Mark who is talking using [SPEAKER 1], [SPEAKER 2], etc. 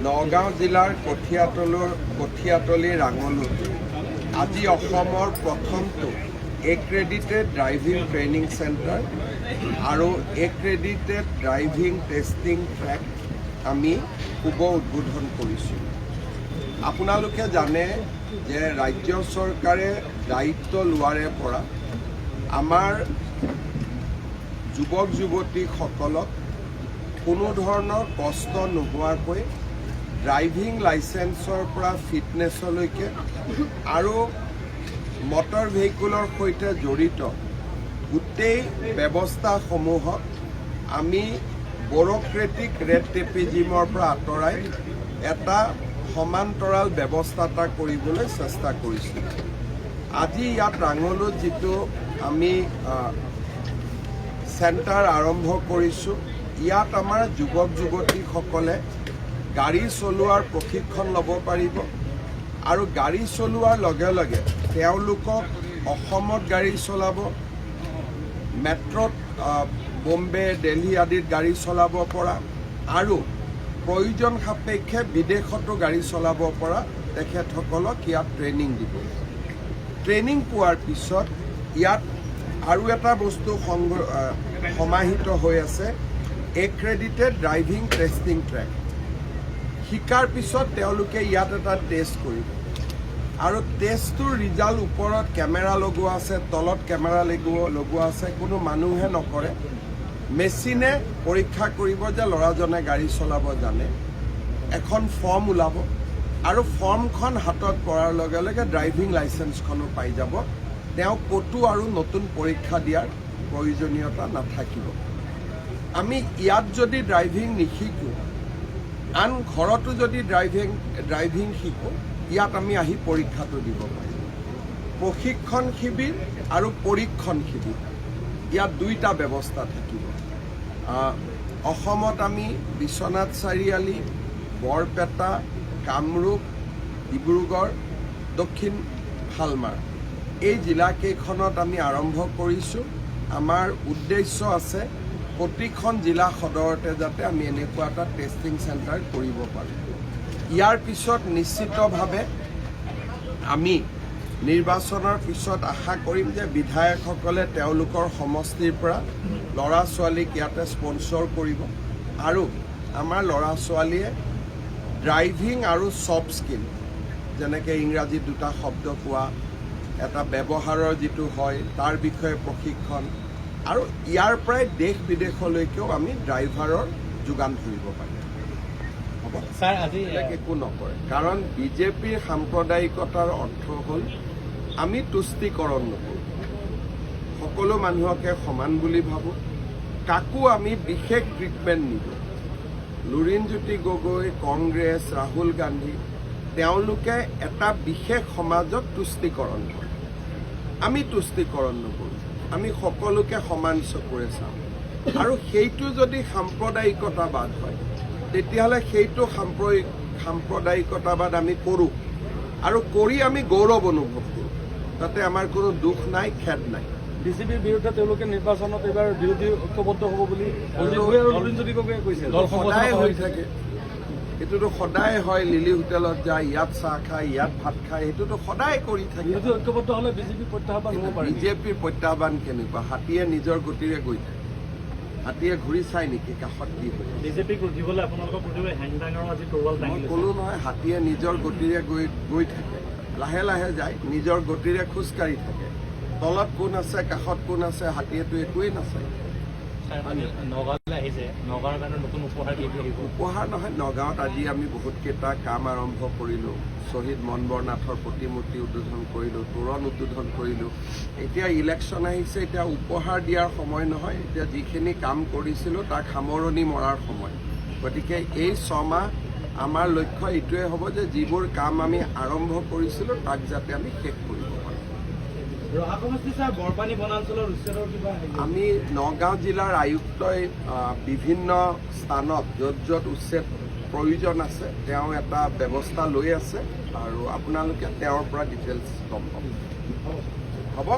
[SPEAKER 1] নগাঁও জিলাৰ কঠিয়াতলী ৰাঙলুত আজি অসমৰ প্ৰথমটো এক্ৰেডিটেড ড্ৰাইভিং ট্ৰেইনিং চেণ্টাৰ আৰু এক্ৰেডিটেড ড্ৰাইভিং টেষ্টিং ট্ৰেক আমি শুভ উদ্বোধন কৰিছোঁ। আপোনালোকে জানে যে ৰাজ্য চৰকাৰে দায়িত্ব লোৱাৰে পৰা আমাৰ যুৱক যুৱতীসকলক কোনো ধৰণৰ কষ্ট নোহোৱাকৈ ড্ৰাইভিং লাইচেন্সৰ পৰা ফিটনেছলৈকে আৰু মটৰ ভেহিকুলৰ সৈতে জড়িত গোটেই ব্যৱস্থাসমূহক আমি ব্যুৰ'ক্ৰেটিক ৰেড টেপিজিমৰ পৰা আঁতৰাই এটা সমান্তৰাল ব্যৱস্থা এটা কৰিবলৈ চেষ্টা কৰিছোঁ। আজি ইয়াত ৰাঙলুত যিটো আমি চেণ্টাৰ আৰম্ভ কৰিছোঁ, ইয়াত আমাৰ যুৱক যুৱতীসকলে গাড়ী চলোৱাৰ প্ৰশিক্ষণ ল'ব পাৰিব আৰু গাড়ী চলোৱাৰ লগে লগে তেওঁলোকক অসমত গাড়ী চলাব, মেট্ৰত বম্বে দিল্লী আদিত গাড়ী চলাব পৰা আৰু প্ৰয়োজন সাপেক্ষে বিদেশতো গাড়ী চলাব পৰা তেখেতসকলক ইয়াত ট্ৰেইনিং দিব। ট্ৰেইনিং পোৱাৰ পিছত ইয়াত আৰু এটা বস্তু সমাহিত হৈ আছে, এক্ৰেডিটেড ড্ৰাইভিং টেষ্টিং ট্ৰেক। শিকাৰ পিছত তেওঁলোকে ইয়াত এটা টেষ্ট কৰিব আৰু টেষ্টটোৰ ৰিজাল্ট ওপৰত কেমেৰা লগোৱা আছে, তলত কেমেৰা লগোৱা আছে, কোনো মানুহে নকৰে, মেচিনে পৰীক্ষা কৰিব যে ল'ৰাজনে গাড়ী চলাব জানে। এখন ফৰ্ম ওলাব আৰু ফৰ্মখন হাতত পৰাৰ লগে লগে ড্ৰাইভিং লাইচেন্সখনো পাই যাব। তেওঁ ক'তো আৰু নতুন পৰীক্ষা দিয়াৰ প্ৰয়োজনীয়তা নাথাকিব। আমি ইয়াত যদি ড্ৰাইভিং নিশিকোঁ, আন ঘৰতো যদি ড্ৰাইভিং শিকোঁ, ইয়াত আমি আহি পৰীক্ষাটো দিব পাৰিম। প্ৰশিক্ষণ শিবিৰ আৰু পৰীক্ষণ শিবিৰ, ইয়াত দুইটা ব্যৱস্থা থাকিব। অসমত আমি বিশ্বনাথ চাৰিআলি, বৰপেটা, কামৰূপ, ডিব্ৰুগড়, দক্ষিণ শালমাৰ এই জিলাকেইখনত আমি আৰম্ভ কৰিছোঁ। আমাৰ উদ্দেশ্য আছে প্ৰতিখন জিলা সদৰতে যাতে আমি এনেকুৱা এটা টেষ্টিং চেণ্টাৰ কৰিব পাৰোঁ। ইয়াৰ পিছত নিশ্চিতভাৱে আমি নিৰ্বাচনৰ পিছত আশা কৰিম যে বিধায়কসকলে তেওঁলোকৰ সমষ্টিৰ পৰা ল'ৰা ছোৱালীক ইয়াতে স্পনচৰ কৰিব আৰু আমাৰ ল'ৰা ছোৱালীয়ে ড্ৰাইভিং আৰু ছফ্ট স্কিল, যেনেকৈ ইংৰাজীত দুটা শব্দ কোৱা, এটা ব্যৱহাৰৰ যিটো হয় তাৰ বিষয়ে প্ৰশিক্ষণ আৰু ইয়াৰ পৰাই দেশ বিদেশলৈকেও আমি ড্ৰাইভাৰৰ যোগান ধৰিব পাৰিম। হ'ব ছাৰ, আজি একো নকৰে, কাৰণ বিজেপিৰ সাম্প্ৰদায়িকতাৰ অৰ্থ হ'ল আমি তুষ্টিকৰণ নকৰোঁ, সকলো মানুহকে সমান বুলি ভাবোঁ, কাকো আমি বিশেষ ট্ৰিটমেণ্ট নিদিওঁ। লুৰিণজ্যোতি গগৈ, কংগ্ৰেছ, ৰাহুল গান্ধী তেওঁলোকে এটা বিশেষ সমাজক তুষ্টিকৰণ কৰে, আমি তুষ্টিকৰণ নকৰোঁ, আমি সকলোকে সমান চকুৰে চাওঁ। আৰু সেইটো যদি সাম্প্ৰদায়িকতাবাদ হয় তেতিয়াহ'লে সেইটো সাম্প্ৰদায়িকতাবাদ আমি কৰোঁ আৰু কৰি আমি গৌৰৱ অনুভৱ কৰোঁ, তাতে আমাৰ কোনো দুখ নাই, খেদ নাই।
[SPEAKER 2] বিজেপিৰ বিৰুদ্ধে তেওঁলোকে নিৰ্বাচনত এইবাৰ বিৰোধী ঐক্যবদ্ধ হ'ব বুলি লুৰিণজ্যোতি গগৈয়ে কৈছে।
[SPEAKER 1] সদায় হৈ থাকে, সেইটোতো সদায় হয়। লিলি হোটেলত যায়, ইয়াত চাহ খায়, ইয়াত ভাত খায়, সেইটোতো সদায় কৰি থাকে।
[SPEAKER 2] বিৰোধী ঐক্যবদ্ধ হ'লে বিজেপি প্ৰত্যাহ্বান হ'ব পাৰে।
[SPEAKER 1] বিজেপিৰ প্ৰত্যাহ্বান কেনেকুৱা? হাতীয়ে নিজৰ গতিৰে গৈ থাকে, হাতীয়ে ঘূৰি চাই নেকি কাষত কি হয়?
[SPEAKER 2] বিজেপিক ৰুধিবলৈ আপোনালোকৰ প্ৰতিবাৰে হেংদাঙৰ আজি তৰোৱাল দাঙি লৈছে।
[SPEAKER 1] ক'লো নহয়, হাতীয়ে নিজৰ গতিৰে গৈ থাকে, লাহে লাহে যায়, নিজৰ গতিৰে খোজকাঢ়ি থাকে। তলত কোন আছে, কাষত কোন আছে, হাতীয়েতো একোৱেই নাচায়।
[SPEAKER 2] নগাঁৱলৈ আহিছে, নগাঁৱৰ কাৰণে নতুন উপহাৰ কি আহিব?
[SPEAKER 1] উপহাৰ নহয়, নগাঁৱত আজি আমি বহুতকেইটা কাম আৰম্ভ কৰিলোঁ। শ্বহীদ মনবৰ-নাথৰ প্ৰতিমূৰ্তি উদ্বোধন কৰিলোঁ, তোৰণ উদ্বোধন কৰিলোঁ। এতিয়া ইলেকশ্যন আহিছে, এতিয়া উপহাৰ দিয়াৰ সময় নহয়, এতিয়া যিখিনি কাম কৰিছিলোঁ তাক সামৰণি মৰাৰ সময়। গতিকে এই 6 মাহ আমাৰ লক্ষ্য এইটোৱে হ'ব যে যিবোৰ কাম আমি আৰম্ভ কৰিছিলোঁ তাক যাতে আমি শেষ কৰিব পাৰোঁ। আমি নগাঁও জিলাৰ আয়ুক্তই বিভিন্ন স্থানত য'ত য'ত উচ্ছেদ প্ৰয়োজন আছে তেওঁ এটা ব্যৱস্থা লৈ আছে আৰু আপোনালোকে তেওঁৰ পৰা ডিটেইলছ গম পাব। হ'ব।